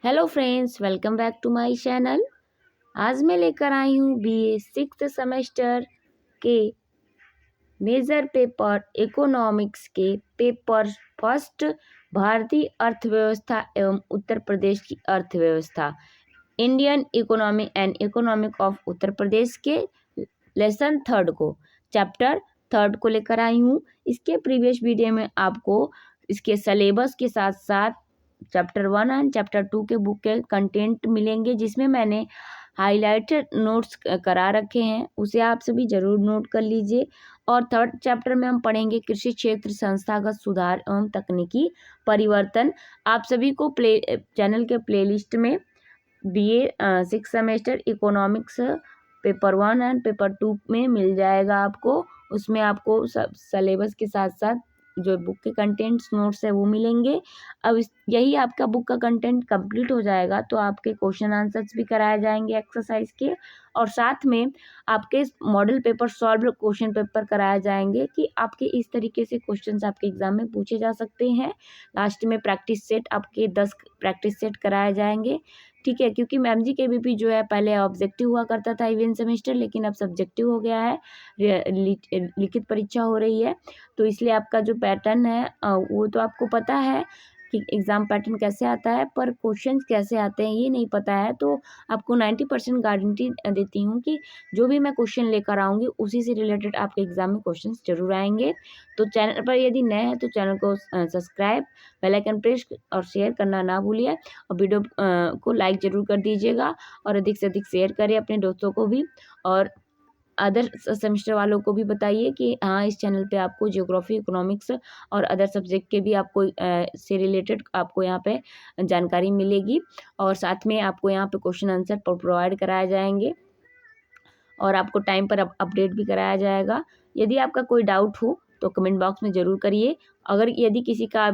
Hello friends, welcome back to my channel. आज मैं लेकर आई हूँ बीए सिक्स्थ सेमेस्टर के मेजर पेपर इकोनॉमिक्स के पेपर फर्स्ट, भारतीय अर्थव्यवस्था एवं उत्तर प्रदेश की अर्थव्यवस्था, Indian economy and economic of Uttar Pradesh के लेसन थर्ड को, चैप्टर थर्ड को लेकर आई हूँ। इसके प्रीवियस वीडियो में आपको इसके सिलेबस के साथ साथ चैप्टर 1 एंड चैप्टर 2 के बुक के कंटेंट मिलेंगे, जिसमें मैंने हाईलाइटेड नोट्स करा रखे हैं, उसे आप सभी जरूर नोट कर लीजिए। और थर्ड चैप्टर में हम पढ़ेंगे कृषि क्षेत्र संस्थागत सुधार एवं तकनीकी परिवर्तन। आप सभी को चैनल के प्लेलिस्ट में BA six semester economics paper 1 and paper 2 में मिल जाएगा आपको। उसमें आपको सब सिलेबस के साथ साथ जो बुक के कंटेंट्स नोट्स है वो मिलेंगे। अब यही आपका बुक का कंटेंट कंप्लीट हो जाएगा तो आपके क्वेश्चन आंसर्स भी कराए जाएंगे एक्सरसाइज के, और साथ में आपके model paper solve question paper कराए जाएंगे कि आपके इस तरीके से क्वेश्चंस आपके एग्जाम में पूछे जा सकते हैं। लास्ट में प्रैक्टिस सेट आपके 10 प्रैक्टिस सेट कराए जाएंगे, ठीक है। क्योंकि मैम जी के बीपी जो है पहले ऑब्जेक्टिव हुआ करता था इवन सेमेस्टर, लेकिन अब सब्जेक्टिव हो गया है, लिखित परीक्षा हो रही है। तो इसलिए आपका जो पैटर्न है वो तो आपको पता है कि एग्ज़ाम पैटर्न कैसे आता है, पर क्वेश्चंस कैसे आते हैं ये नहीं पता है। तो आपको 90% गारंटी देती हूँ कि जो भी मैं क्वेश्चन लेकर आऊँगी उसी से रिलेटेड आपके एग्ज़ाम में क्वेश्चंस जरूर आएंगे। तो चैनल पर यदि नए हैं तो चैनल को सब्सक्राइब, बेल आइकन प्रेस और शेयर करना ना भूलिए, और वीडियो को लाइक ज़रूर कर दीजिएगा, और अधिक से अधिक शेयर करें अपने दोस्तों को भी, और अदर सेमेस्टर वालों को भी बताइए कि हाँ इस चैनल पे आपको ज्योग्राफी, इकोनॉमिक्स और अदर सब्जेक्ट के भी आपको से रिलेटेड आपको यहाँ पे जानकारी मिलेगी, और साथ में आपको यहाँ पे क्वेश्चन आंसर प्रोवाइड कराए जाएंगे, और आपको टाइम पर अपडेट भी कराया जाएगा। यदि आपका कोई डाउट हो तो कमेंट बॉक्स में ज़रूर करिए। अगर यदि किसी का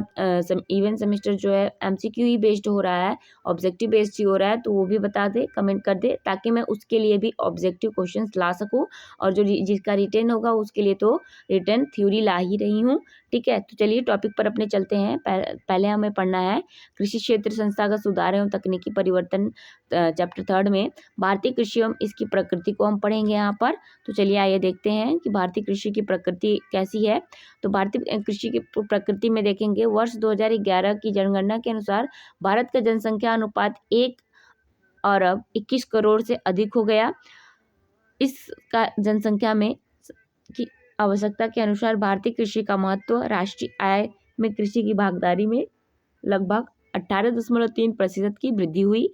इवन सेमेस्टर जो है एमसीक्यू ही बेस्ड हो रहा है, ऑब्जेक्टिव बेस्ड ही हो रहा है, तो वो भी बता दे, कमेंट कर दे, ताकि मैं उसके लिए भी ऑब्जेक्टिव क्वेश्चंस ला सकूं, और जो जिसका रिटेन होगा उसके लिए तो रिटेन थ्योरी ला ही रही हूँ, ठीक है। तो चलिए टॉपिक पर अपने चलते हैं। पहले हमें पढ़ना है कृषि क्षेत्र संस्थागत सुधार एवं तकनीकी परिवर्तन, चैप्टर थर्ड में भारतीय कृषि एवं इसकी प्रकृति को हम पढ़ेंगे यहाँ पर। तो चलिए आइए देखते हैं कि भारतीय कृषि की प्रकृति कैसी है। तो भारतीय कृषि की प्रकृति में देखेंगे, वर्ष 2011 की जनगणना के अनुसार भारत का जनसंख्या अनुपात 1 अरब 21 करोड़ से अधिक हो गया। इसका जनसंख्या में की आवश्यकता के अनुसार भारतीय कृषि का महत्व, राष्ट्रीय आय में कृषि की भागीदारी में लगभग 18.3% की वृद्धि हुई।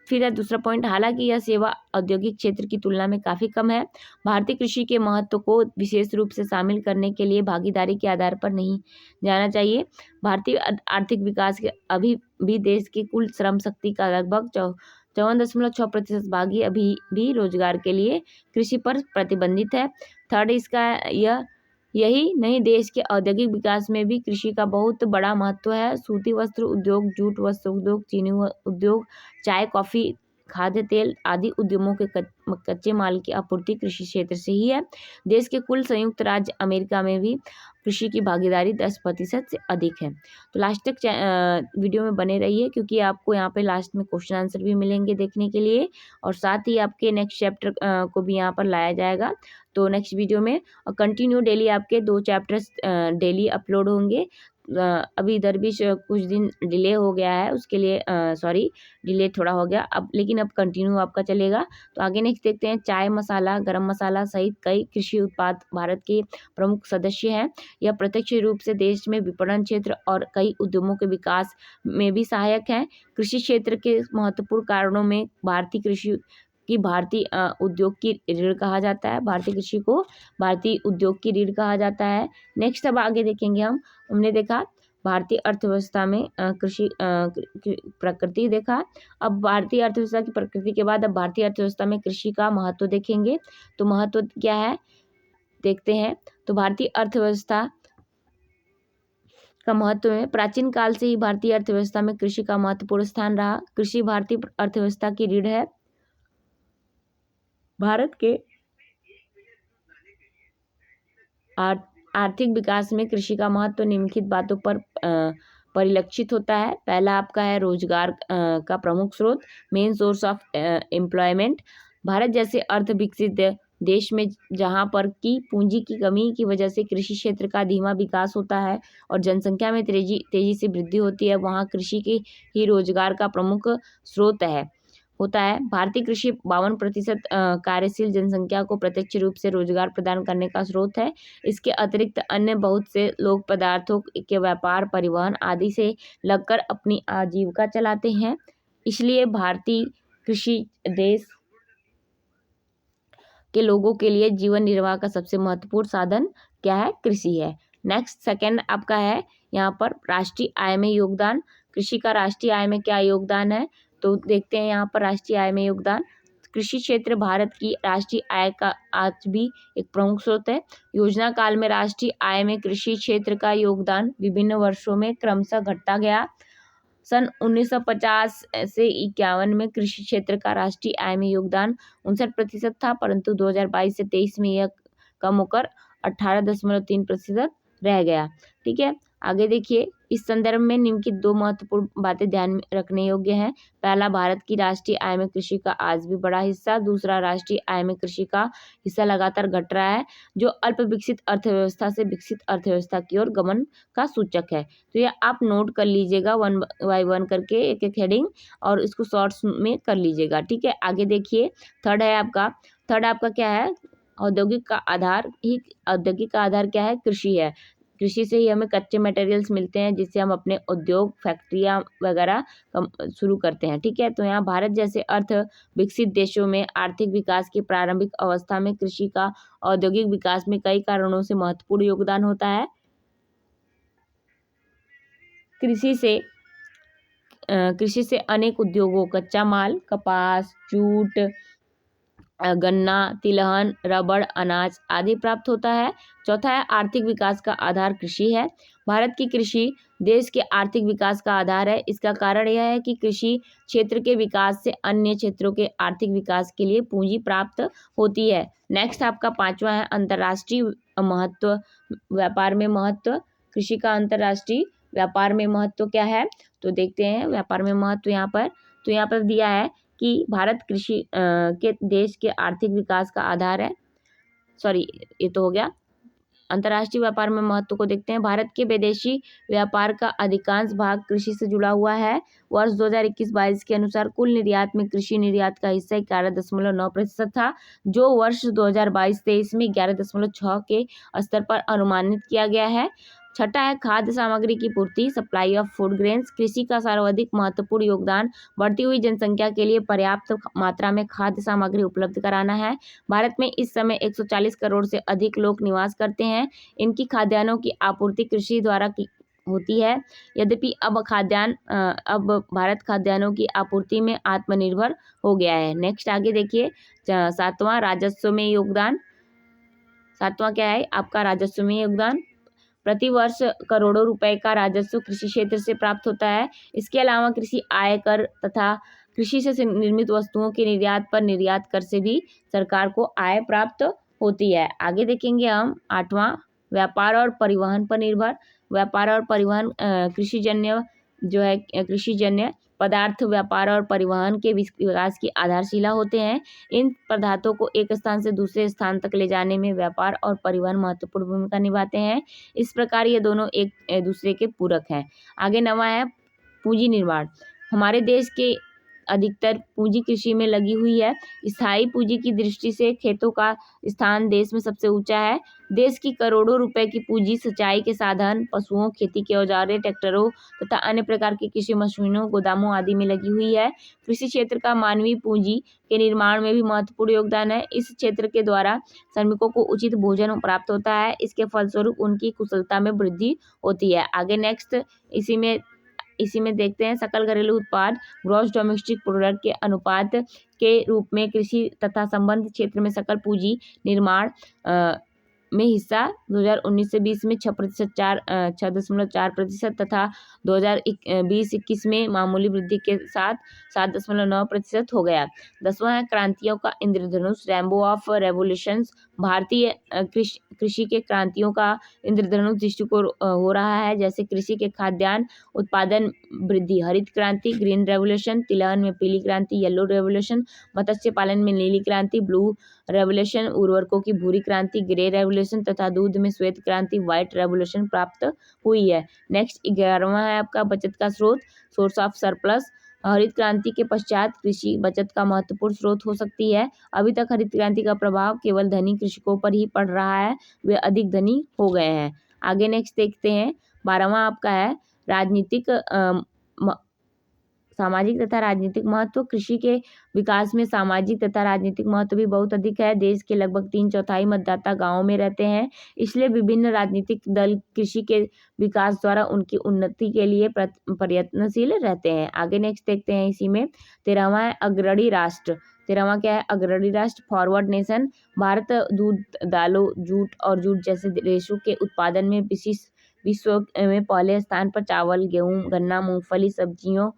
फिर है दूसरा पॉइंट, हालांकि यह सेवा औद्योगिक क्षेत्र की तुलना में काफ़ी कम है। भारतीय कृषि के महत्व को विशेष रूप से शामिल करने के लिए भागीदारी के आधार पर नहीं जाना चाहिए। भारतीय आर्थिक विकास के अभी भी देश की कुल श्रम शक्ति का लगभग 54.6% भागी अभी भी रोजगार के लिए कृषि पर प्रतिबंधित है। थर्ड इसका यही नहीं, देश के औद्योगिक विकास में भी कृषि का बहुत बड़ा महत्व है। सूती वस्त्र उद्योग, जूट वस्त्र उद्योग, चीनी उद्योग, चाय, कॉफी, खाद्य तेल आदि उद्यमों के कच्चे माल की आपूर्ति कृषि क्षेत्र से ही है। देश के कुल संयुक्त राज्य अमेरिका में भी कृषि की भागीदारी 10% से अधिक है। तो लास्ट तक वीडियो में बने रहिए, क्योंकि आपको यहाँ पे लास्ट में क्वेश्चन आंसर भी मिलेंगे देखने के लिए, और साथ ही आपके नेक्स्ट चैप्टर को भी यहाँ पर लाया जाएगा। तो नेक्स्ट वीडियो में कंटिन्यू डेली आपके 2 चैप्टर्स डेली अपलोड होंगे। अभी इधर भी कुछ दिन डिले हो गया है, उसके लिए सॉरी, डिले थोड़ा हो गया अब, लेकिन अब कंटिन्यू आपका चलेगा। तो आगे नेक्स्ट देखते हैं, चाय मसाला, गरम मसाला सहित कई कृषि उत्पाद भारत के प्रमुख सदस्य हैं। यह प्रत्यक्ष रूप से देश में विपणन क्षेत्र और कई उद्यमों के विकास में भी सहायक हैं। कृषि क्षेत्र के महत्वपूर्ण कारणों में भारतीय कृषि की भारतीय उद्योग की रीढ़ कहा जाता है। भारतीय कृषि को भारतीय उद्योग की रीढ़ कहा जाता है। नेक्स्ट अब आगे देखेंगे हमने देखा भारतीय अर्थव्यवस्था में कृषि प्रकृति देखा। अब भारतीय अर्थव्यवस्था की प्रकृति के बाद अब भारतीय अर्थव्यवस्था में कृषि का महत्व देखेंगे। तो महत्व क्या है देखते हैं। तो भारतीय अर्थव्यवस्था का महत्व है, प्राचीन काल से ही भारतीय अर्थव्यवस्था में कृषि का महत्वपूर्ण स्थान रहा। कृषि भारतीय अर्थव्यवस्था की रीढ़ है। भारत के आर्थिक विकास में कृषि का महत्व निम्नलिखित बातों पर परिलक्षित होता है। पहला आपका है रोजगार का प्रमुख स्रोत, main source of employment. Bharat जैसे अर्ध विकसित देश में जहां पर की पूंजी की कमी की वजह से कृषि क्षेत्र का धीमा विकास होता है और जनसंख्या में तेजी से वृद्धि होती है, वहां कृषि की ही रोजगार का प्रमुख स्रोत होता है। भारतीय कृषि 52% कार्यशील जनसंख्या को प्रत्यक्ष रूप से रोजगार प्रदान करने का स्रोत है। इसके अतिरिक्त अन्य बहुत से लोग पदार्थों के व्यापार, परिवहन आदि से लगकर अपनी आजीविका चलाते हैं। इसलिए भारतीय कृषि देश के लोगों के लिए जीवन निर्वाह का सबसे महत्वपूर्ण साधन क्या है? कृषि है। नेक्स्ट सेकंड आपका है यहाँ पर राष्ट्रीय आय में योगदान। कृषि का राष्ट्रीय आय में क्या योगदान है, तो देखते हैं यहाँ पर राष्ट्रीय आय में योगदान। कृषि क्षेत्र भारत की राष्ट्रीय आय का आज भी एक प्रमुख स्रोत है। योजना काल में राष्ट्रीय आय में कृषि क्षेत्र का योगदान विभिन्न वर्षों में क्रमशः घटता गया। सन 1950 से 51 में कृषि क्षेत्र का राष्ट्रीय आय में योगदान 59% था, परंतु 2022 से 23 में यह कम होकर 18.3% रह गया। ठीक है, आगे देखिए, इस संदर्भ में निम्नलिखित दो महत्वपूर्ण बातें ध्यान में रखने योग्य हैं। पहला, भारत की राष्ट्रीय आय में कृषि का आज भी बड़ा हिस्सा। दूसरा, राष्ट्रीय आय में कृषि का हिस्सा लगातार घट रहा है, जो अल्प विकसित अर्थव्यवस्था से विकसित अर्थव्यवस्था की ओर गमन का सूचक है। तो ये आप नोट कर लीजिएगा 1 बाय 1 करके, एक एक हेडिंग, और इसको शॉर्ट्स में कर लीजिएगा। ठीक है, आगे देखिए, थर्ड आपका क्या है? औद्योगिक का आधार क्या है? कृषि है। कृषि से ही हमें कच्चे मटेरियल्स मिलते हैं, जिससे हम अपने उद्योग, फैक्ट्रियां वगैरह शुरू करते हैं। ठीक है, तो यहाँ भारत जैसे अर्थ विकसित देशों में आर्थिक विकास की प्रारंभिक अवस्था में कृषि का औद्योगिक विकास में कई कारणों से महत्वपूर्ण योगदान होता है। कृषि से अनेक उद्योगों, कच्चा माल, कपास, जूट, गन्ना, तिलहन, रबड़, अनाज आदि प्राप्त होता है। चौथा है आर्थिक विकास का आधार कृषि है। भारत की कृषि देश के आर्थिक विकास का आधार है। इसका कारण यह है कि कृषि क्षेत्र के विकास से अन्य क्षेत्रों के आर्थिक विकास के लिए पूंजी प्राप्त होती है। नेक्स्ट आपका पांचवा है अंतर्राष्ट्रीय महत्व, व्यापार में महत्व। कृषि का अंतर्राष्ट्रीय व्यापार में महत्व क्या है, तो देखते हैं व्यापार में महत्व यहाँ पर दिया है कि भारत कृषि के देश के आर्थिक विकास का आधार है। सॉरी, ये तो हो गया। अंतर्राष्ट्रीय व्यापार में महत्व को देखते हैं। भारत के विदेशी व्यापार का अधिकांश भाग कृषि से जुड़ा हुआ है। वर्ष 2021-22 के अनुसार कुल निर्यात में कृषि निर्यात का हिस्सा 11.9% था, जो वर्ष 2022-23 में 11.6 के स्तर पर अनुमानित किया गया है। छठा है खाद्य सामग्री की पूर्ति, सप्लाई ऑफ फूड ग्रेन्स। कृषि का सर्वाधिक महत्वपूर्ण योगदान बढ़ती हुई जनसंख्या के लिए पर्याप्त मात्रा में खाद्य सामग्री उपलब्ध कराना है। भारत में इस समय 140 करोड़ से अधिक लोग निवास करते हैं। इनकी खाद्यान्नों की आपूर्ति कृषि द्वारा होती है। यद्यपि अब भारत खाद्यान्नों की आपूर्ति में आत्मनिर्भर हो गया है। नेक्स्ट आगे देखिए, सातवां राजस्व में योगदान। सातवां क्या है आपका? राजस्व में योगदान। प्रति वर्ष करोड़ों रुपए का राजस्व कृषि क्षेत्र से प्राप्त होता है। इसके अलावा कृषि आयकर तथा कृषि से निर्मित वस्तुओं के निर्यात पर निर्यात कर से भी सरकार को आय प्राप्त होती है। आगे देखेंगे हम आठवां, व्यापार और परिवहन पर निर्भर। व्यापार और परिवहन कृषिजन्य पदार्थ व्यापार और परिवहन के विकास की आधारशिला होते हैं। इन पदार्थों को एक स्थान से दूसरे स्थान तक ले जाने में व्यापार और परिवहन महत्वपूर्ण भूमिका निभाते हैं। इस प्रकार ये दोनों एक दूसरे के पूरक हैं। आगे नवा है पूंजी निर्माण। हमारे देश के अधिकतर पूंजी कृषि में लगी हुई है। स्थायी पूंजी की दृष्टि से खेतों का स्थान देश में सबसे ऊंचा है। देश की करोड़ों रुपए की पूंजी सिंचाई के साधन, पशुओं, खेती के औजारे, ट्रैक्टरों तथा अन्य प्रकार की कृषि मशीनों, गोदामों आदि में लगी हुई है। कृषि क्षेत्र का मानवीय पूंजी के निर्माण में भी महत्वपूर्ण योगदान है। इस क्षेत्र के द्वारा श्रमिकों को उचित भोजन प्राप्त होता है। इसके फलस्वरूप उनकी कुशलता में वृद्धि होती है। आगे नेक्स्ट इसी में देखते हैं सकल घरेलू उत्पाद, ग्रॉस डोमेस्टिक प्रोडक्ट के अनुपात के रूप में कृषि तथा संबंधित क्षेत्र में सकल पूंजी निर्माण में हिस्सा 2019 से 20 में 6.4% तथा 2020-21 में मामूली वृद्धि के साथ 7.9% हो गया। 10वां है क्रांतियों का इंद्रधनुष, रेनबो ऑफ रेवोल्यूशंस। भारतीय कृषि के क्रांतियों का इंद्रधनुष दृष्टिकोण हो रहा है, जैसे कृषि के खाद्यान्न उत्पादन वृद्धि, हरित क्रांति ग्रीन रेवोल्यूशन, तिलहन में पीली क्रांति येलो रेवोल्यूशन, मत्स्य पालन में नीली क्रांति ब्लू रेवोल्यूशन, उर्वरकों की भूरी क्रांति ग्रे रेवोल्यूशन तथा दूध में श्वेत क्रांति व्हाइट रेवोल्यूशन प्राप्त हुई है। नेक्स्ट 11वां है आपका बचत का स्रोत, सोर्स ऑफ सरप्लस। हरित क्रांति के पश्चात कृषि बचत का महत्वपूर्ण स्रोत हो सकती है। अभी तक हरित क्रांति का प्रभाव केवल धनी कृषकों पर ही पड़ रहा है, वे अधिक धनी हो गए हैं। आगे नेक्स्ट देखते हैं, 12वां आपका है राजनीतिक सामाजिक तथा राजनीतिक महत्व। कृषि के विकास में सामाजिक तथा राजनीतिक महत्व भी बहुत अधिक है। देश के लगभग 3/4 मतदाता गांवों में रहते हैं, इसलिए विभिन्न राजनीतिक दल कृषि के विकास द्वारा उनकी उन्नति के लिए प्रयत्नशील रहते हैं। आगे नेक्स्ट देखते हैं इसी में 13वां है अग्रणी राष्ट्र। 13वां क्या है अग्रणी राष्ट्र, फॉरवर्ड नेशन। भारत दूध, दालों, जूट और जूट जैसे रेशों के उत्पादन में विश्व में पहले स्थान पर, चावल, गेहूं, गन्ना, मूंगफली, सब्जियों,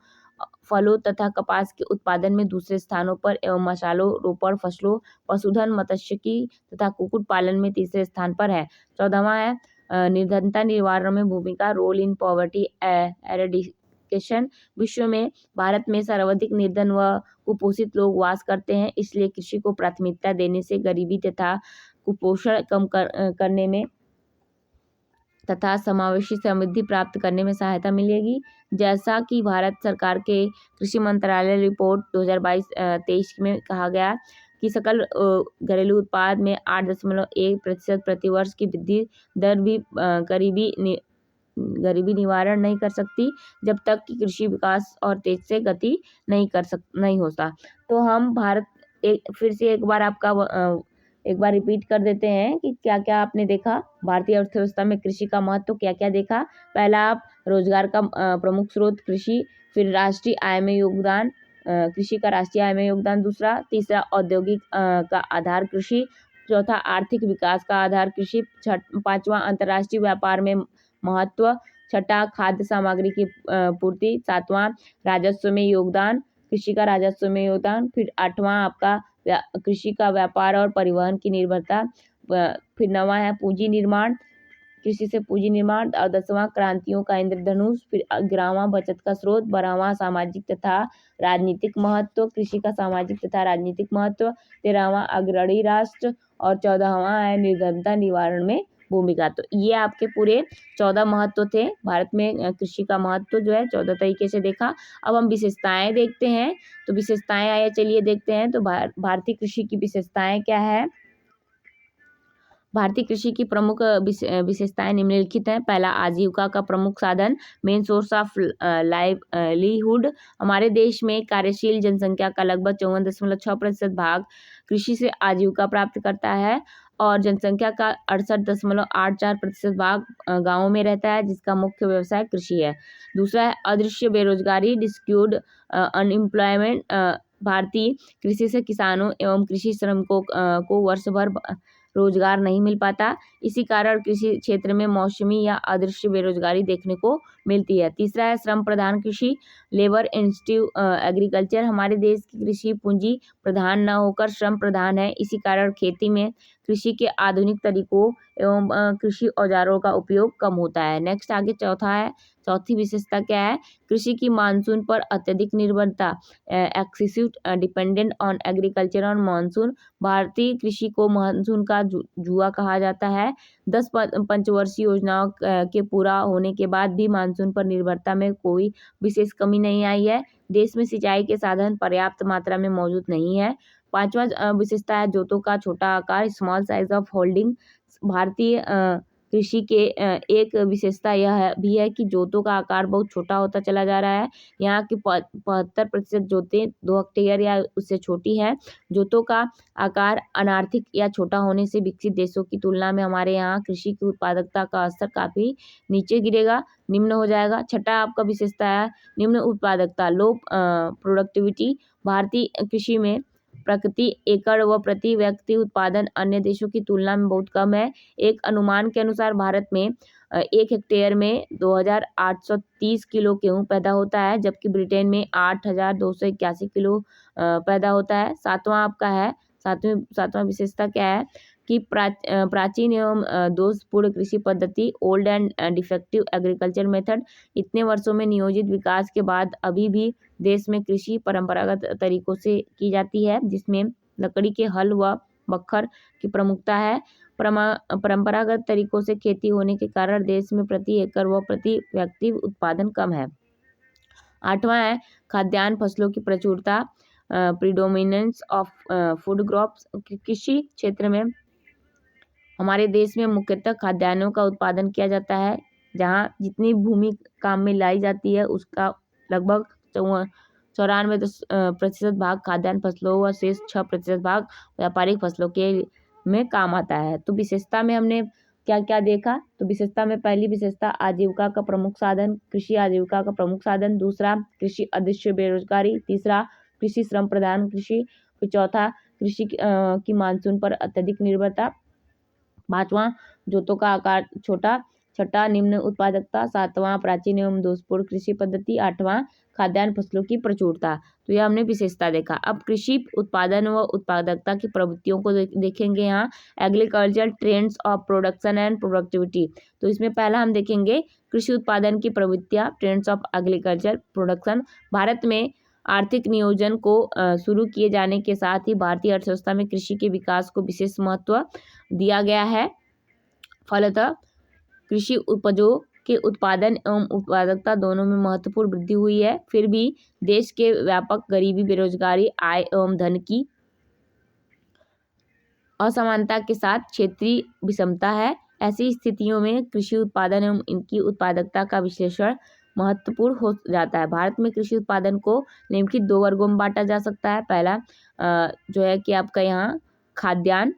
फलों तथा कपास के उत्पादन में दूसरे स्थानों पर एवं मसालों, रोपड़ फसलों, पशुधन, मत्स्यिकी तथा कुक्कुट पालन में तीसरे स्थान पर है। 14वां है निर्धनता निवारण में भूमिका, रोल इन पॉवर्टी एरेडिकेशन। विश्व में भारत में सर्वाधिक निर्धन व कुपोषित लोग वास करते हैं, इसलिए कृषि को प्राथमिकता देने से गरीबी तथा कुपोषण कम करने में तथा समावेशी समृद्धि प्राप्त करने में सहायता मिलेगी। जैसा कि भारत सरकार के कृषि मंत्रालय रिपोर्ट 2022-23 में कहा गया कि सकल घरेलू उत्पाद में 8.1% प्रतिवर्ष की वृद्धि दर भी गरीबी निवारण नहीं कर सकती, जब तक कि कृषि विकास और तेज से गति नहीं होता। तो हम भारत फिर से एक बार रिपीट कर देते हैं कि क्या क्या आपने देखा भारतीय अर्थव्यवस्था में कृषि का महत्व, क्या क्या देखा। पहला आप रोजगार का प्रमुख स्रोत कृषि, फिर राष्ट्रीय आय में योगदान, कृषि का राष्ट्रीय आय में योगदान दूसरा, तीसरा औद्योगिक का आधार कृषि, चौथा आर्थिक विकास का आधार कृषि, पांचवा अंतर्राष्ट्रीय व्यापार में महत्व, छठा खाद्य सामग्री की पूर्ति, सातवां राजस्व में योगदान, कृषि का राजस्व में योगदान, फिर आठवां आपका कृषि का व्यापार और परिवहन की निर्भरता, फिर 9वां है पूंजी निर्माण, कृषि से पूंजी निर्माण, और 10वां क्रांतियों का इंद्रधनुष, फिर 11वां बचत का स्रोत, 12वां सामाजिक तथा राजनीतिक महत्व, कृषि का सामाजिक तथा राजनीतिक महत्व, 13वां अग्रणी राष्ट्र और 14वां है निर्धनता निवारण में भूमिका। तो ये आपके पूरे 14 महत्व थे। भारत में कृषि का महत्व जो है 14 तरीके से देखा। अब हम विशेषताएं देखते हैं, तो विशेषताएं आइए चलिए देखते हैं। तो भारतीय कृषि की विशेषताएं क्या है। भारतीय कृषि की प्रमुख विशेषताएं निम्नलिखित हैं। पहला, आजीविका का प्रमुख साधन, मेन सोर्स ऑफ लाइवलीहुड। हमारे देश में कार्यशील जनसंख्या का लगभग 54.6% भाग कृषि से आजीविका प्राप्त करता है और जनसंख्या का 68.84% भाग गाँवों में रहता है, जिसका मुख्य व्यवसाय कृषि है। दूसरा है अदृश्य बेरोजगारी, डिस्क्यूड अनएम्प्लॉयमेंट। भारतीय कृषि से किसानों एवं कृषि श्रमिकों को वर्ष भर रोजगार नहीं मिल पाता, इसी कारण कृषि क्षेत्र में मौसमी या अदृश्य बेरोजगारी देखने को मिलती है। तीसरा है श्रम प्रधान कृषि, लेबर इंटेंसिव एग्रीकल्चर। हमारे देश की कृषि पूंजी प्रधान न होकर श्रम प्रधान है, इसी कारण खेती में कृषि के आधुनिक तरीकों एवं कृषि औजारों का उपयोग कम होता है। नेक्स्ट आगे चौथी विशेषता क्या है, कृषि की मानसून पर अत्यधिक निर्भरता, एक्सेसिव डिपेंडेंट ऑन एग्रीकल्चर और मानसून। भारतीय कृषि को मानसून का जुआ कहा जाता है। 10 पंचवर्षीय योजनाओं के पूरा होने के बाद भी मानसून पर निर्भरता में कोई विशेष कमी नहीं आई है। देश में सिंचाई के साधन पर्याप्त मात्रा में मौजूद नहीं है। पांचवा विशेषता है जोतों का छोटा आकार, स्मॉल साइज ऑफ होल्डिंग। भारतीय कृषि के एक विशेषता यह भी है कि जोतों का आकार बहुत छोटा होता चला जा रहा है। यहाँ की 75% जोतें 2 हेक्टेयर या उससे छोटी है। जोतों का आकार अनार्थिक या छोटा होने से विकसित देशों की तुलना में हमारे यहाँ कृषि की उत्पादकता का स्तर काफी नीचे गिरेगा, निम्न हो जाएगा। छठा आपका विशेषता है निम्न उत्पादकता, लो प्रोडक्टिविटी। भारतीय कृषि में प्रति एकड़ व प्रति व्यक्ति उत्पादन अन्य देशों की तुलना में बहुत कम है। एक अनुमान के अनुसार भारत में 1 हेक्टेयर में 2830 किलो गेहूँ पैदा होता है, जबकि ब्रिटेन में 8281 किलो पैदा होता है। सातवां विशेषता क्या है कि प्राचीन एवं दोषपूर्ण कृषि पद्धति, old and defective agriculture method, इतने वर्षों में नियोजित विकास के बाद अभी भी देश में कृषि परंपरागत तरीकों से की जाती है, जिसमें लकड़ी के हल व बखर की प्रमुखता है। परंपरागत तरीकों से खेती होने के कारण देश में प्रति एकड़ व प्रति व्यक्ति उत्पादन कम है। 8वां है खाद्यान्न फसलों की प्रचुरता, प्रीडोमिनेंस ऑफ फूड क्रॉप्स। कृषि क्षेत्र में हमारे देश में मुख्यतः खाद्यान्नों का उत्पादन किया जाता है, जहाँ जितनी भूमि काम में लाई जाती है उसका लगभग 94% भाग खाद्यान्न फसलों व शेष 6% भाग व्यापारिक फसलों के में काम आता है। तो विशेषता में हमने क्या क्या देखा, तो विशेषता में पहली विशेषता आजीविका का प्रमुख साधन, कृषि आजीविका का प्रमुख साधन। दूसरा कृषि अदृश्य बेरोजगारी। तीसरा कृषि श्रम प्रधान कृषि। फिर चौथा कृषि की मानसून पर अत्यधिक निर्भरता। 5वां जोतों का आकार छोटा। 6वां निम्न उत्पादकता। 7वां प्राचीन एवं दोषपूर्ण कृषि पद्धति। 8वां खाद्यान्न फसलों की प्रचुरता। तो यह हमने विशेषता देखा। अब कृषि उत्पादन व उत्पादकता की प्रवृत्तियों को देखेंगे। यहाँ agriculture trends of production and productivity. तो इसमें पहला हम देखेंगे कृषि उत्पादन की प्रवृत्तियाँ, trends of agriculture production. Bharat में आर्थिक नियोजन को शुरू किए जाने के साथ ही भारतीय अर्थव्यवस्था में कृषि के विकास को विशेष महत्व दिया गया है। फलतः कृषि उपजों के उत्पादन एवं उत्पादकता दोनों में महत्वपूर्ण वृद्धि हुई है। फिर भी देश के व्यापक गरीबी, बेरोजगारी, आय एवं धन की असमानता के साथ क्षेत्रीय विषमता है। ऐसी स्थितियों में कृषि उत्पादन एवं इनकी उत्पादकता का विश्लेषण महत्वपूर्ण हो जाता है। भारत में कृषि उत्पादन को निम्नलिखित 2 वर्गों में बांटा जा सकता है। पहला जो है कि आपका यहाँ खाद्यान्न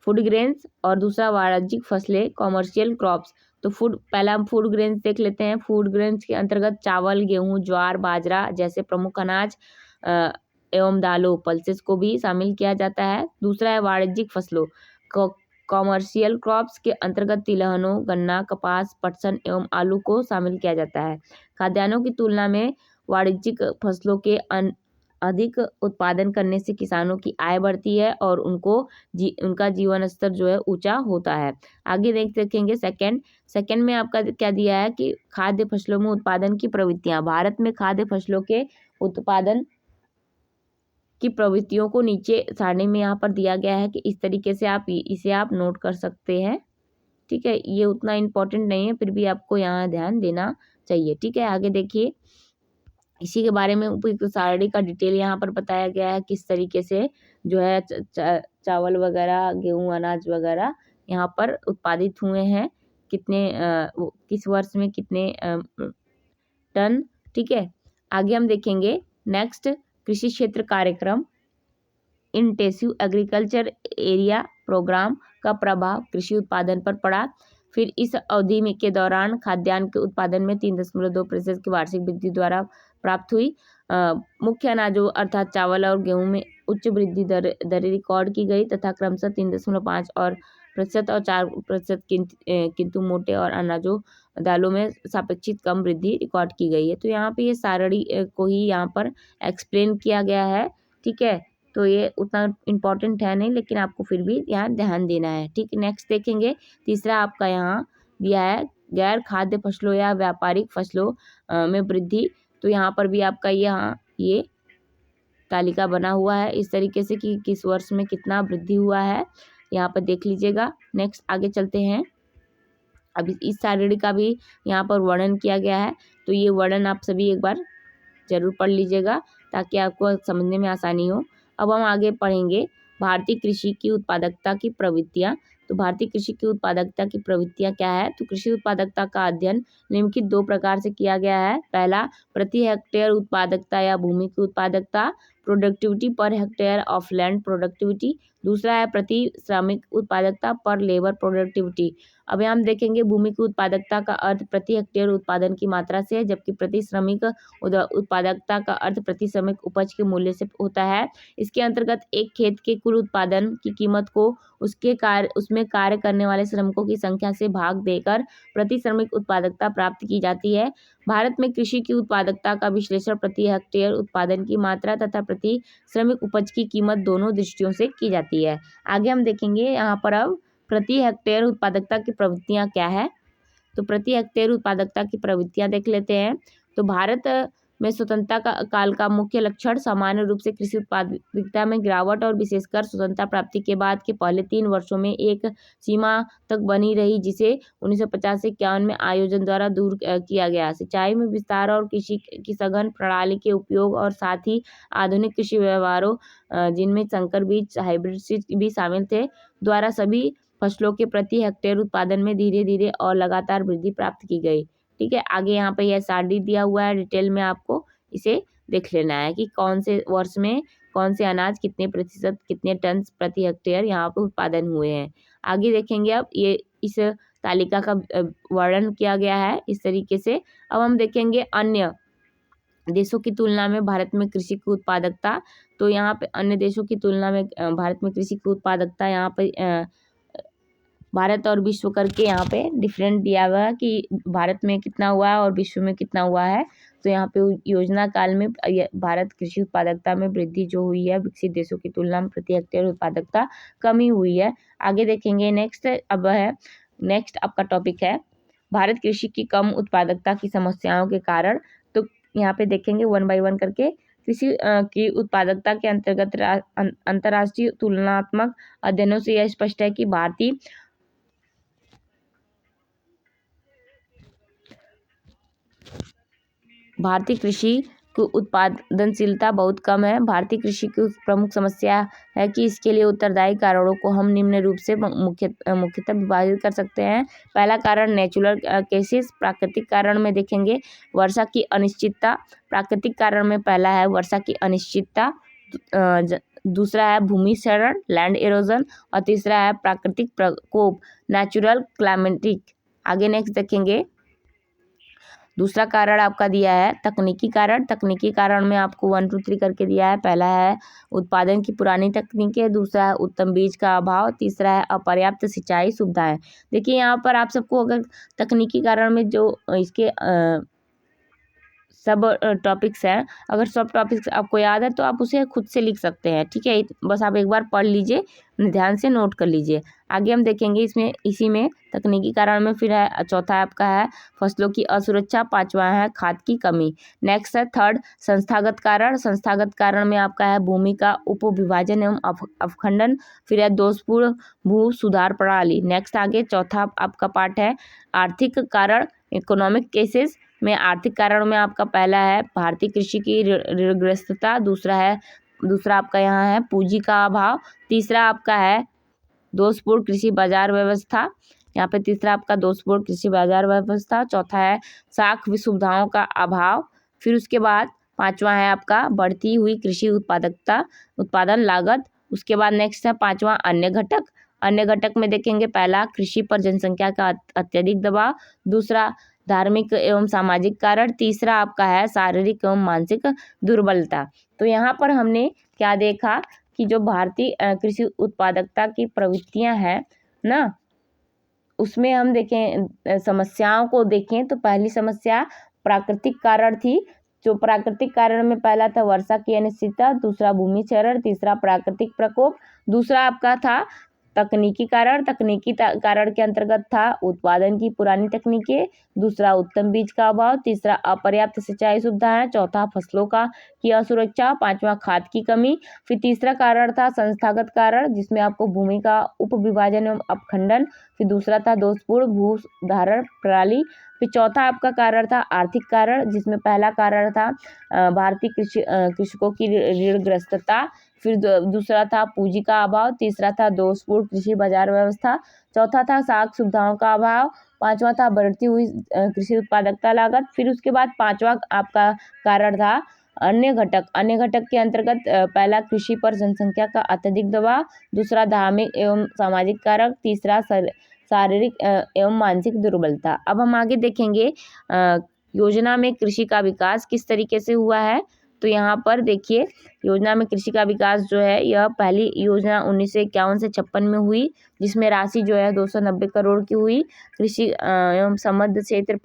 फूड ग्रेन्स और दूसरा वाणिज्यिक फसलें कॉमर्शियल क्रॉप्स। तो पहला हम फूड ग्रेन्स देख लेते हैं। फूड ग्रेन्स के अंतर्गत चावल, गेहूं, ज्वार, बाजरा जैसे प्रमुख अनाज एवं दालों, पल्सेस को भी शामिल किया जाता है। दूसरा है वाणिज्यिक फसलों कॉमर्शियल क्रॉप्स के अंतर्गत तिलहनों, गन्ना, कपास, पटसन एवं आलू को शामिल किया जाता है। खाद्यान्नों की तुलना में वाणिज्यिक फसलों के अधिक उत्पादन करने से किसानों की आय बढ़ती है और उनका जीवन स्तर जो है ऊंचा होता है। आगे देखेंगे सेकंड में आपका क्या दिया है कि खाद्य फसलों में उत्पादन की प्रवृत्तियां। भारत में खाद्य फसलों के उत्पादन की प्रवृत्तियों को नीचे सारणी में यहाँ पर दिया गया है कि इस तरीके से इसे आप नोट कर सकते हैं। ठीक है, ये उतना इम्पोर्टेंट नहीं है, फिर भी आपको यहाँ ध्यान देना चाहिए। ठीक है, आगे देखिए, इसी के बारे में उपयुक्त सारणी का डिटेल यहाँ पर बताया गया है, किस तरीके से जो है चावल वगैरह, गेहूं, अनाज वगैरह यहाँ पर उत्पादित हुए हैं, किस वर्ष में कितने टन। ठीक है, आगे हम देखेंगे नेक्स्ट कृषि क्षेत्र कार्यक्रम इंटेंसिव एग्रीकल्चर एरिया प्रोग्राम का प्रभाव कृषि उत्पादन पर पड़ा। फिर इस अवधि में के दौरान खाद्यान्न के उत्पादन में 3.2% की वार्षिक वृद्धि द्वारा प्राप्त हुई। मुख्य अनाजों अर्थात चावल और गेहूं में उच्च वृद्धि दरें रिकॉर्ड की गई तथा क्रमशः 3.5% और 4% किंतु मोटे और अनाजों दालों में सापेक्षिक कम वृद्धि रिकॉर्ड की गई है। तो यहाँ पे ये सारणी को ही यहाँ पर एक्सप्लेन किया गया है। ठीक है, तो ये उतना इम्पोर्टेंट है नहीं, लेकिन आपको फिर भी यहाँ ध्यान देना है। ठीक, नेक्स्ट देखेंगे, तीसरा आपका यहाँ दिया है गैर खाद्य फसलों या व्यापारिक फसलों में वृद्धि। तो यहाँ पर भी आपका यहाँ ये तालिका बना हुआ है इस तरीके से कि किस वर्ष में कितना वृद्धि हुआ है, यहाँ पर देख लीजिएगा। नेक्स्ट आगे चलते हैं। अब इस सारणी का भी यहाँ पर वर्णन किया गया है, तो ये वर्णन आप सभी एक बार जरूर पढ़ लीजिएगा ताकि आपको समझने में आसानी हो। अब हम आगे पढ़ेंगे भारतीय कृषि की उत्पादकता की प्रवृत्तियाँ। तो भारतीय कृषि की उत्पादकता की प्रवृत्तियाँ क्या है, तो कृषि उत्पादकता का अध्ययन निम्नलिखित 2 प्रकार से किया गया है। पहला प्रति हेक्टेयर उत्पादकता या भूमि की उत्पादकता, productivity per hectare of land productivity. दूसरा है प्रति श्रमिक उत्पादकता पर लेबर प्रोडक्टिविटी। अब यहाँ हम देखेंगे भूमि की उत्पादकता का अर्थ प्रति हेक्टेयर उत्पादन की मात्रा से है, जबकि प्रति श्रमिक उत्पादकता का अर्थ प्रति श्रमिक उपज के मूल्य से होता है। इसके अंतर्गत एक खेत के कुल उत्पादन की कीमत को उसमें कार्य करने वाले श्रमिकों की संख्या से भाग देकर प्रति श्रमिक उत्पादकता प्राप्त की जाती है। भारत में कृषि की उत्पादकता का विश्लेषण प्रति हेक्टेयर उत्पादन की मात्रा तथा प्रति श्रमिक उपज की कीमत दोनों दृष्टियों से की जाती है। आगे हम देखेंगे यहाँ पर अब प्रति हेक्टेयर उत्पादकता की प्रवृत्तियाँ क्या है। तो प्रति हेक्टेयर उत्पादकता की प्रवृत्तियाँ देख लेते हैं। तो भारत में स्वतंत्रता का काल का मुख्य लक्षण सामान्य रूप से कृषि उत्पादकता में गिरावट और विशेषकर स्वतंत्रता प्राप्ति के बाद के पहले 3 वर्षों में एक सीमा तक बनी रही, जिसे 1950 से 51 में आयोजन द्वारा दूर किया गया। सिंचाई में विस्तार और कृषि की सघन प्रणाली के उपयोग और साथ ही आधुनिक कृषि व्यवहारों जिनमें संकर बीज हाइब्रिड सीड भी शामिल थे द्वारा सभी फसलों के प्रति हेक्टेयर उत्पादन में धीरे धीरे और लगातार वृद्धि प्राप्त की गई। ठीक है, आगे यहाँ पे यह SRD दिया हुआ है, डिटेल में आपको इसे देख लेना है कि कौन से वर्ष में कौन से अनाज कितने प्रतिशत कितने टन प्रति हेक्टेयर यहाँ पे उत्पादन हुए हैं। आगे देखेंगे अब ये इस तालिका का वर्णन किया गया है इस तरीके से। अब हम देखेंगे अन्य देशों की तुलना में भारत में कृषि की उत्पादकता। तो यहाँ पे अन्य देशों की तुलना में भारत में कृषि की उत्पादकता यहाँ पे भारत और विश्व करके यहाँ पे डिफरेंट दिया हुआ है कि भारत में कितना हुआ है और विश्व में कितना हुआ है। तो यहाँ पे योजना काल में भारत कृषि उत्पादकता में वृद्धि जो हुई है विकसित देशों की तुलना में प्रति हेक्टेयर उत्पादकता कमी हुई है। आगे देखेंगे नेक्स्ट आपका टॉपिक है भारत कृषि की कम उत्पादकता की समस्याओं के कारण। तो यहाँ पे देखेंगे 1 बाय 1 करके। कृषि की उत्पादकता के अंतर्गत अंतर्राष्ट्रीय तुलनात्मक अध्ययनों से यह स्पष्ट है कि भारतीय कृषि की उत्पादनशीलता बहुत कम है। भारतीय कृषि की प्रमुख समस्या है कि इसके लिए उत्तरदायी कारणों को हम निम्न रूप से मुख्यतः विभाजित कर सकते हैं। पहला कारण नेचुरल केसेस, प्राकृतिक कारण में देखेंगे वर्षा की अनिश्चितता। प्राकृतिक कारण में पहला है वर्षा की अनिश्चितता, दूसरा है भूमि क्षरण लैंड एरोजन और तीसरा है प्राकृतिक प्रकोप नेचुरल क्लाइमेटिक। आगे नेक्स्ट देखेंगे दूसरा कारण आपका दिया है तकनीकी कारण। तकनीकी कारण में आपको 1 2 3 करके दिया है। पहला है उत्पादन की पुरानी तकनीकें, दूसरा है उत्तम बीज का अभाव, तीसरा है अपर्याप्त सिंचाई सुविधाएं। देखिए यहाँ पर आप सबको अगर तकनीकी कारण में जो इसके सब टॉपिक्स हैं, अगर सब टॉपिक्स आपको याद है तो आप उसे खुद से लिख सकते हैं। ठीक है, बस आप एक बार पढ़ लीजिए, ध्यान से नोट कर लीजिए। आगे हम देखेंगे इसी में तकनीकी कारण में फिर है चौथा आपका है फसलों की असुरक्षा, पांचवा है खाद की कमी। नेक्स्ट है थर्ड संस्थागत कारण। संस्थागत कारण में आपका है भूमि का उपविभाजन एवं अवखंडन, फिर है दोषपूर्ण भू सुधार प्रणाली। नेक्स्ट आगे चौथा आपका पार्ट है आर्थिक कारण, इकोनॉमिक केसेस में आर्थिक कारणों में आपका पहला है भारतीय कृषि की ऋणग्रस्तता, दूसरा आपका यहाँ है पूंजी का अभाव, तीसरा आपका है दोषपूर्ण कृषि बाजार व्यवस्था, यहाँ पे तीसरा आपका दोषपूर्ण कृषि बाजार व्यवस्था, चौथा है साख सुविधाओं का अभाव, फिर उसके बाद पांचवा है आपका बढ़ती हुई कृषि उत्पादन लागत। उसके बाद नेक्स्ट है पांचवा अन्य घटक। अन्य घटक में देखेंगे पहला कृषि पर जनसंख्या का अत्यधिक दबाव, दूसरा धार्मिक एवं सामाजिक कारण, तीसरा आपका है शारीरिक एवं मानसिक दुर्बलता। तो यहाँ पर हमने क्या देखा कि जो भारतीय कृषि उत्पादकता की प्रवृत्तियां हैं ना, उसमें हम देखें समस्याओं को देखें तो पहली समस्या प्राकृतिक कारण थी। जो प्राकृतिक कारण में पहला था वर्षा की अनिश्चितता, दूसरा भूमि क्षरण, तीसरा प्राकृतिक प्रकोप, दूसरा आपका था तकनीकी कारण। कारण के अंतर्गत था उत्पादन की पुरानी तकनीकें, दूसरा उत्तम बीज का अभाव, तीसरा अपर्याप्त सिंचाई सुविधाएं, चौथा फसलों की असुरक्षा, पांचवा खाद की कमी, फिर तीसरा कारण था संस्थागत कारण जिसमें आपको भूमि का उपविभाजन एवं अपखंडन, फिर दूसरा था दोषपूर्ण भू धारण प्रणाली, फिर चौथा आपका कारण था आर्थिक कारण जिसमें पहला कारण था भारतीय कृषकों की ऋणग्रस्तता, फिर दूसरा था पूंजी का अभाव, तीसरा था दोषपूर्ण कृषि बाजार व्यवस्था, चौथा था साख सुविधाओं का अभाव, पांचवा था बढ़ती हुई कृषि उत्पादकता लागत, फिर उसके बाद पांचवा आपका कारण था अन्य घटक। अन्य घटक के अंतर्गत पहला कृषि पर जनसंख्या का अत्यधिक दबाव, दूसरा धार्मिक एवं सामाजिक कारक, तीसरा शारीरिक एवं मानसिक दुर्बलता। अब हम आगे देखेंगे योजना में कृषि का विकास किस तरीके से हुआ है। तो यहाँ पर देखिए योजना में कृषि का विकास जो है यह पहली योजना 1951 से 56 में हुई, जिसमें राशि जो है 290 करोड़ की हुई। कृषि एवं संबद्ध क्षेत्र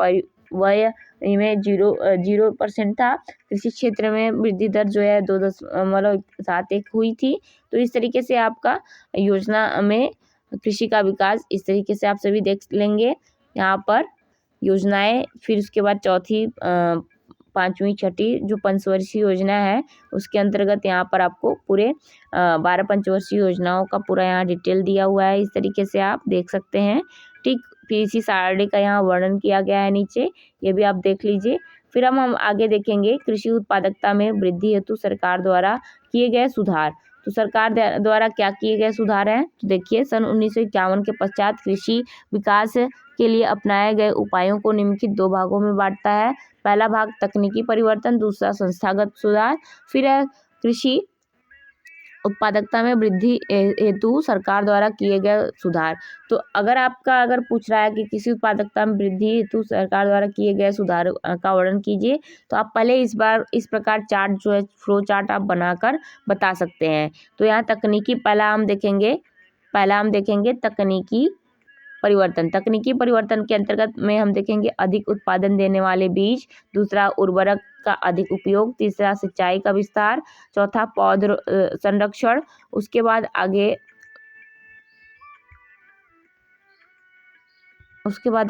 व्यय में 0% था। कृषि क्षेत्र में वृद्धि दर जो है 2.71 हुई थी। तो इस तरीके से आपका योजना में कृषि का विकास इस तरीके से आप सभी देख लेंगे यहाँ पर योजनाएं। फिर उसके बाद चौथी, पांचवी, छठी जो पंचवर्षीय योजना है उसके अंतर्गत यहाँ पर आपको पूरे 12 पंचवर्षीय योजनाओं का पूरा यहाँ डिटेल दिया हुआ है। इस तरीके से आप देख सकते हैं। ठीक, फिर इसी सारणी का यहाँ वर्णन किया गया है नीचे, ये भी आप देख लीजिए। फिर हम आगे देखेंगे कृषि उत्पादकता में वृद्धि हेतु सरकार द्वारा किए गए सुधार। तो सरकार द्वारा क्या किए गए सुधार हैं, तो देखिए सन 1951 के पश्चात कृषि विकास के लिए अपनाए गए उपायों को निम्नलिखित 2 भागों में बांटता है। पहला भाग तकनीकी परिवर्तन, दूसरा संस्थागत सुधार। फिर है कृषि उत्पादकता में वृद्धि हेतु सरकार द्वारा किए गए सुधार। तो अगर पूछ रहा है कि कृषि उत्पादकता में वृद्धि हेतु सरकार द्वारा किए गए सुधार का वर्णन कीजिए, तो आप पहले इस प्रकार चार्ट जो है फ्लो चार्ट आप बनाकर बता सकते हैं। तो यहाँ पहला हम देखेंगे तकनीकी परिवर्तन के अंतर्गत में हम देखेंगे अधिक उत्पादन देने वाले बीज, दूसरा उर्वरक का अधिक उपयोग, तीसरा सिंचाई का विस्तार, चौथा पौध संरक्षण। उसके बाद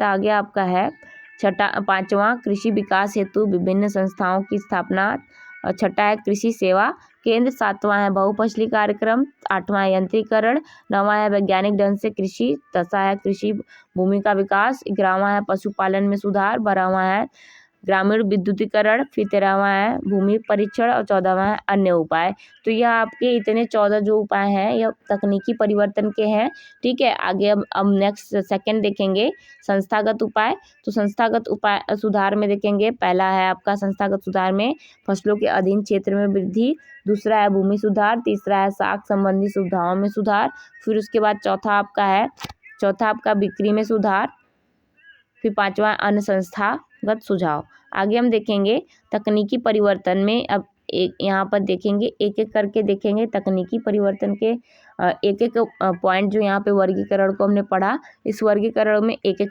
आगे आपका है पांचवा कृषि विकास हेतु विभिन्न संस्थाओं की स्थापना, और छठा है कृषि सेवा केंद्र, सातवां है बहुफसली कार्यक्रम, आठवां है यंत्रीकरण, नौवां है वैज्ञानिक ढंग से कृषि, दसवां है कृषि भूमि का विकास, 11वां है पशुपालन में सुधार, 12वां है ग्रामीण विद्युतीकरण, फिर 13वां है भूमि परीक्षण और 14वां है अन्य उपाय। तो यह आपके इतने 14 जो उपाय हैं यह तकनीकी परिवर्तन के हैं। ठीक है, आगे अब नेक्स्ट सेकंड देखेंगे संस्थागत उपाय। तो संस्थागत उपाय सुधार में देखेंगे, पहला है आपका संस्थागत सुधार में फसलों के अधीन क्षेत्र में वृद्धि, दूसरा है भूमि सुधार, तीसरा है साख संबंधी सुविधाओं में सुधार, फिर उसके बाद चौथा आपका बिक्री में सुधार, फिर पांचवा अन्य संस्थागत सुझाव। आगे हम देखेंगे तकनीकी परिवर्तन में। अब यहाँ पर देखेंगे एक एक करके देखेंगे तकनीकी परिवर्तन के एक एक पॉइंट जो यहाँ पे वर्गीकरण को हमने पढ़ा, इस वर्गीकरण में एक एक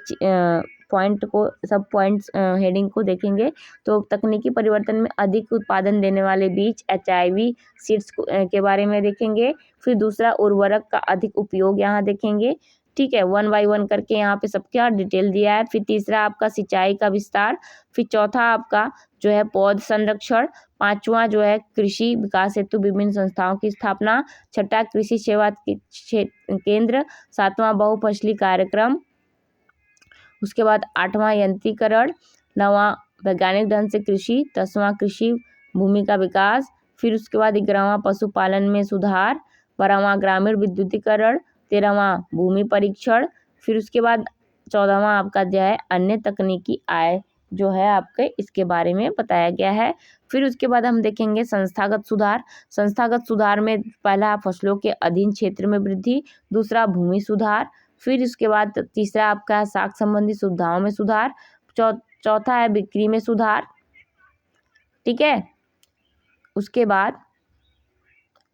पॉइंट को सब पॉइंट्स हेडिंग को देखेंगे। तो तकनीकी परिवर्तन में अधिक उत्पादन देने वाले बीज HIV सीड्स के बारे में देखेंगे। फिर दूसरा उर्वरक का अधिक उपयोग यहाँ देखेंगे। ठीक है, 1 बाय 1 करके यहाँ पे सबका डिटेल दिया है। फिर तीसरा आपका सिंचाई का विस्तार, फिर चौथा आपका जो है पौध संरक्षण, पांचवा जो है कृषि विकास हेतु विभिन्न संस्थाओं की स्थापना, छठा कृषि सेवा केंद्र, सातवां बहुफसली कार्यक्रम, उसके बाद आठवां यंत्रीकरण, नौवां वैज्ञानिक ढंग से कृषि, 10वां कृषि भूमि का विकास, फिर उसके बाद 11वां पशुपालन में सुधार, 12वां ग्रामीण विद्युतीकरण, 13वां भूमि परीक्षण, फिर उसके बाद 14वां आपका जो है अन्य तकनीकी आय जो है आपके इसके बारे में बताया गया है। फिर उसके बाद हम देखेंगे संस्थागत सुधार में पहला फसलों के अधीन क्षेत्र में वृद्धि, दूसरा भूमि सुधार, फिर उसके बाद तीसरा आपका साख संबंधी सुविधाओं में सुधार, चौथा है बिक्री में सुधार। ठीक है, उसके बाद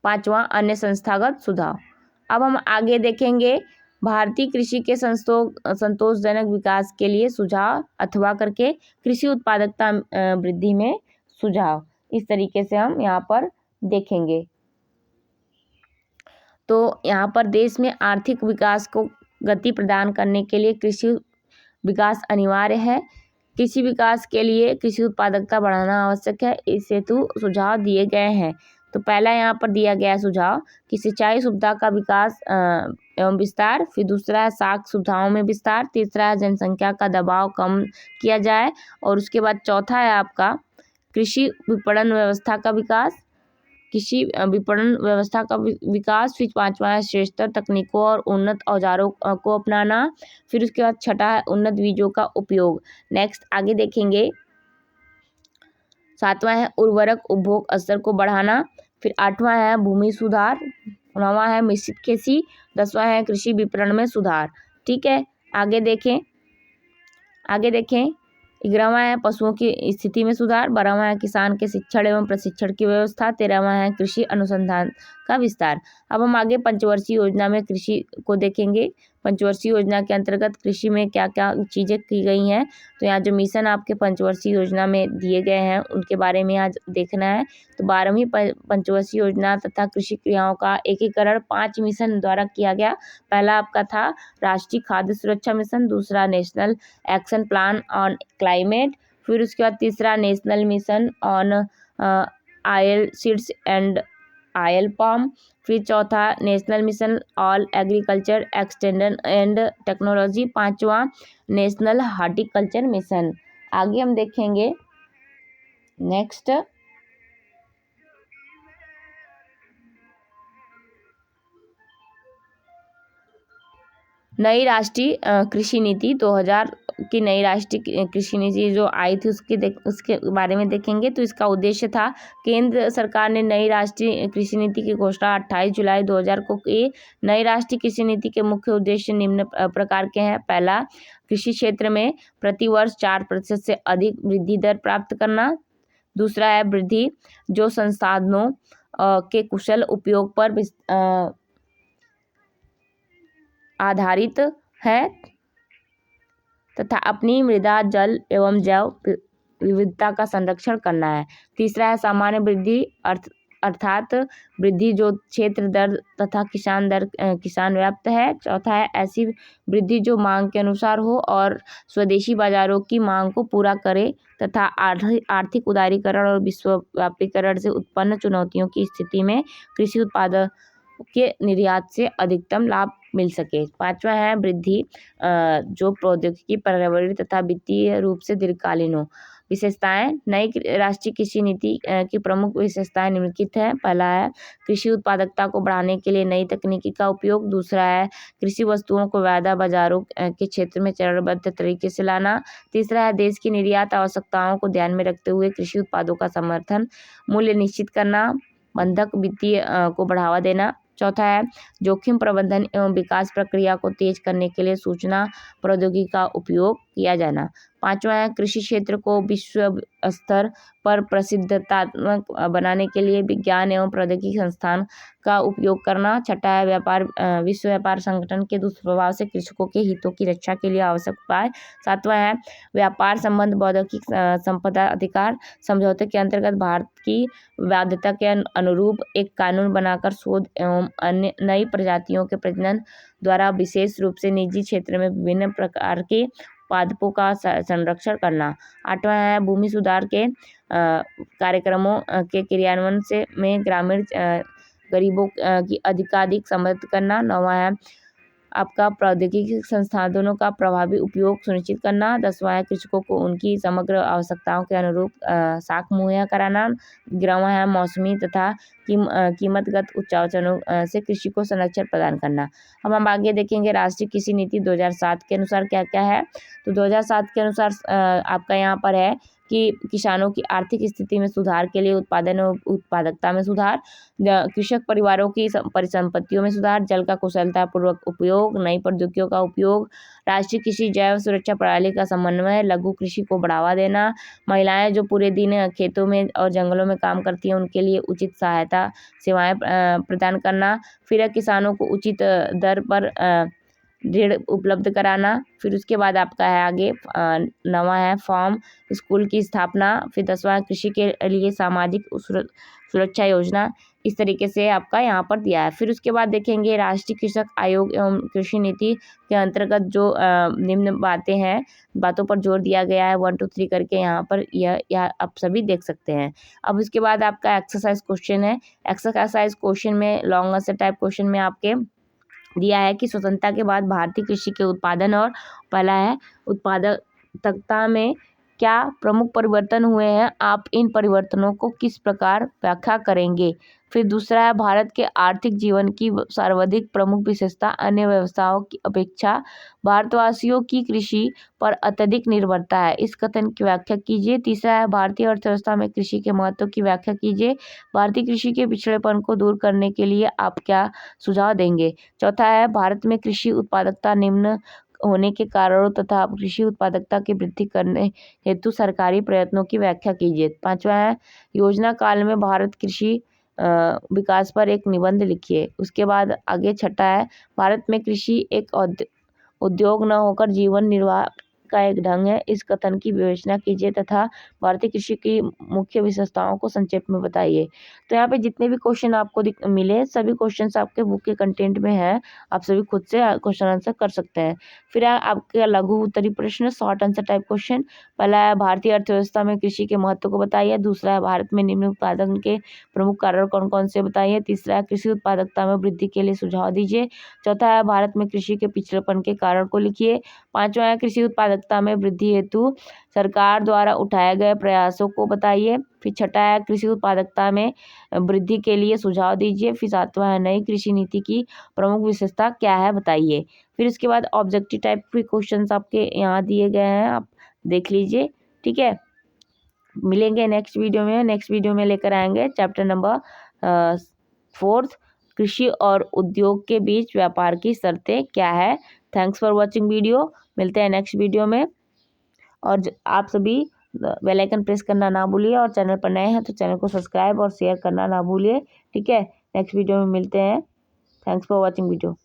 पांचवा अन्य संस्थागत सुधार। अब हम आगे देखेंगे भारतीय कृषि के संतोषजनक विकास के लिए सुझाव अथवा करके कृषि उत्पादकता वृद्धि में सुझाव, इस तरीके से हम यहाँ पर देखेंगे। तो यहाँ पर देश में आर्थिक विकास को गति प्रदान करने के लिए कृषि विकास अनिवार्य है। कृषि विकास के लिए कृषि उत्पादकता बढ़ाना आवश्यक है, इस हेतु सुझाव दिए गए हैं। तो पहला यहाँ पर दिया गया सुझाव कि सिंचाई सुविधा का विकास एवं विस्तार, फिर दूसरा है साख सुविधाओं में विस्तार, तीसरा है जनसंख्या का दबाव कम किया जाए, और उसके बाद चौथा है आपका कृषि विपणन व्यवस्था का विकास, फिर पांचवा है श्रेष्ठतर तकनीकों और उन्नत औजारों को अपनाना, फिर उसके बाद छठा है उन्नत बीजों का उपयोग। नेक्स्ट आगे देखेंगे सातवां है उर्वरक उपभोग स्तर को बढ़ाना, फिर आठवां है भूमि सुधार, नौवां है मिश्रित खेती, 10वां है कृषि विपणन में सुधार। ठीक है, आगे देखें 11वां है पशुओं की स्थिति में सुधार, 12वां है किसान के शिक्षण एवं प्रशिक्षण की व्यवस्था, 13वां है कृषि अनुसंधान का विस्तार। अब हम आगे पंचवर्षीय योजना में कृषि को देखेंगे। पंचवर्षीय योजना के अंतर्गत कृषि में क्या क्या चीज़ें की गई हैं। तो यहाँ जो मिशन आपके पंचवर्षीय योजना में दिए गए हैं उनके बारे में आज देखना है। तो 12वीं पंचवर्षीय योजना तथा कृषि क्रियाओं का एकीकरण 5 मिशन द्वारा किया गया। पहला आपका था राष्ट्रीय खाद्य सुरक्षा मिशन, दूसरा national action plan on climate, फिर उसके बाद तीसरा national mission on oil seeds and oil palm, फिर चौथा national mission all agriculture extension and technology, पांचवा नेशनल हार्टिकल्चर मिशन। आगे हम देखेंगे नेक्स्ट नई राष्ट्रीय कृषि नीति 2000 की नई राष्ट्रीय कृषि नीति जो आई थी उसके बारे में देखेंगे। तो इसका उद्देश्य था, केंद्र सरकार ने नई राष्ट्रीय कृषि नीति की घोषणा 28 जुलाई 2000 को की। नई राष्ट्रीय कृषि नीति के मुख्य उद्देश्य निम्न प्रकार के हैं। पहला, कृषि क्षेत्र में प्रतिवर्ष 4% से अधिक वृद्धि दर प्राप्त करना। दूसरा है वृद्धि जो संसाधनों के कुशल उपयोग पर आधारित है तथा अपनी मृदा, जल एवं जैव विविधता का संरक्षण करना है। तीसरा है सामान्य वृद्धि अर्थात वृद्धि जो क्षेत्र दर तथा किसान व्याप्त है। चौथा है ऐसी वृद्धि जो मांग के अनुसार हो और स्वदेशी बाजारों की मांग को पूरा करे तथा आर्थिक उदारीकरण और विश्वव्यापीकरण से उत्पन्न चुनौतियों की स्थिति में कृषि उत्पादों के निर्यात से अधिकतम लाभ मिल सके। पांचवा है वृद्धि जो प्रौद्योगिकी, पर्यावरण तथा वित्तीय रूप से दीर्घकालीन हो। विशेषताएं, नई राष्ट्रीय कृषि नीति की प्रमुख विशेषताएं निम्नलिखित है। पहला है कृषि उत्पादकता को बढ़ाने के लिए नई तकनीकी का उपयोग। दूसरा है कृषि वस्तुओं को वायदा बाजारों के क्षेत्र में चरणबद्ध तरीके से लाना। तीसरा है देश की निर्यात आवश्यकताओं को ध्यान में रखते हुए कृषि उत्पादों का समर्थन मूल्य निश्चित करना। बंधक वित्तीय को बढ़ावा देना। चौथा है जोखिम प्रबंधन एवं विकास प्रक्रिया को तेज करने के लिए सूचना प्रौद्योगिकी का उपयोग किया जाना। पांचवा है कृषि क्षेत्र को विश्व स्तर पर प्रसिद्धतात्मक बनाने के लिए विज्ञान एवं प्रौद्योगिकी संस्थान का उपयोग करना। छठा है विश्व व्यापार संगठन के दुष्प्रभाव से कृषकों के हितों की रक्षा के लिए आवश्यक उपाय। सातवां है व्यापार संबंध बौद्धिक संपदा अधिकार समझौते के अंतर्गत भारत की बाध्यता के अनुरूप एक कानून बनाकर शोध एवं अन्य नई प्रजातियों के प्रजनन द्वारा विशेष रूप से निजी क्षेत्र में विभिन्न प्रकार के उत्पादों का संरक्षण करना। आठवां है भूमि सुधार के कार्यक्रमों के क्रियान्वयन से में ग्रामीण गरीबों की अधिकाधिक समृद्ध करना। नौवां है आपका प्रौद्योगिकी संसाधनों का प्रभावी उपयोग सुनिश्चित करना। 10वां है कृषकों को उनकी समग्र आवश्यकताओं के अनुरूप साख मुहैया कराना। 11वां है मौसमी तथा कीमतगत उच्चावचनों से कृषि को संरक्षण प्रदान करना। अब हम आगे देखेंगे राष्ट्रीय कृषि नीति 2007 के अनुसार क्या क्या है। तो 2007 के अनुसार आपका यहाँ पर है कि किसानों की आर्थिक स्थिति में सुधार के लिए उत्पादन और उत्पादकता में सुधार, कृषक परिवारों की परिसंपत्तियों में सुधार, जल का कुशलतापूर्वक उपयोग, नई प्रौद्योगिकियों का उपयोग, राष्ट्रीय कृषि जैव सुरक्षा प्रणाली का समन्वय, लघु कृषि को बढ़ावा देना, महिलाएं जो पूरे दिन खेतों में और जंगलों में काम करती हैं उनके लिए उचित सहायता सेवाएं प्रदान करना, फिर किसानों को उचित दर पर ऋण उपलब्ध कराना। फिर उसके बाद आपका है आगे 9वां है फार्म स्कूल की स्थापना। फिर 10वां कृषि के लिए सामाजिक सुरक्षा योजना। इस तरीके से आपका यहाँ पर दिया है। फिर उसके बाद देखेंगे राष्ट्रीय कृषक आयोग एवं कृषि नीति के अंतर्गत जो निम्न बातों पर जोर दिया गया है 1 2 3 करके यहाँ पर यह आप सभी देख सकते हैं। अब उसके बाद आपका एक्सरसाइज क्वेश्चन है। एक्सरसाइज क्वेश्चन में लॉन्ग आंसर टाइप क्वेश्चन में आपके दिया है कि स्वतंत्रता के बाद भारतीय कृषि के उत्पादन और पहला है उत्पादकता में क्या प्रमुख परिवर्तन हुए हैं, आप इन परिवर्तनों को किस प्रकार व्याख्या करेंगे। फिर दूसरा है भारत के आर्थिक जीवन की सर्वाधिक प्रमुख विशेषता अन्य व्यवसायों की अपेक्षा भारतवासियों की कृषि पर अत्यधिक निर्भरता है, इस कथन की व्याख्या कीजिए। तीसरा है भारतीय अर्थव्यवस्था में कृषि के महत्व की व्याख्या कीजिए, भारतीय कृषि के पिछड़ेपन को दूर करने के लिए आप क्या सुझाव देंगे। चौथा है भारत में कृषि उत्पादकता निम्न होने के कारणों तथा कृषि उत्पादकता की वृद्धि करने हेतु सरकारी प्रयत्नों की व्याख्या कीजिए। पांचवा है योजना काल में भारत कृषि विकास पर एक निबंध लिखिए। उसके बाद आगे छठा है भारत में कृषि एक उद्योग न होकर जीवन निर्वाह का एक ढंग है। इस कथन की विवेचना कीजिए तथा भारतीय कृषि की मुख्य विशेषताओं को संक्षेप में बताइए। तो यहाँ पे जितने भी क्वेश्चन आपको मिले सभी क्वेश्चंस आपके बुक के कंटेंट में है, आप सभी खुद से क्वेश्चन आंसर कर सकते हैं। फिर आपके लघु उत्तरीय प्रश्न, शॉर्ट आंसर टाइप क्वेश्चन। पहला है भारतीय अर्थव्यवस्था में कृषि के महत्व को बताइए। दूसरा है भारत में निम्न उत्पादन के प्रमुख कारण कौन कौन से बताइए। तीसरा है कृषि उत्पादकता में वृद्धि के लिए सुझाव दीजिए। चौथा है भारत में कृषि के पिछड़ेपन के कारण को लिखिए। पांचवा है कृषि उत्पादकता में वृद्धि हेतु सरकार द्वारा उठाए गए प्रयासों को बताइए। फिर छठा है कृषि उत्पादकता में वृद्धि के लिए सुझाव दीजिए। फिर सातवां है नई कृषि नीति की प्रमुख विशेषता क्या है बताइए। फिर इसके बाद ऑब्जेक्टिव टाइप के क्वेश्चंस आपके यहाँ दिए गए हैं, आप देख लीजिए। ठीक है, मिलेंगे नेक्स्ट वीडियो में। नेक्स्ट वीडियो में लेकर आएंगे चैप्टर नंबर 4 कृषि और उद्योग के बीच व्यापार की शर्तें क्या है। Thanks for watching video. मिलते हैं नेक्स्ट वीडियो में। और आप सभी बेल आइकन प्रेस करना ना भूलिए और चैनल पर नए हैं तो चैनल को सब्सक्राइब और शेयर करना ना भूलिए। ठीक है, नेक्स्ट वीडियो में मिलते हैं। Thanks for watching video.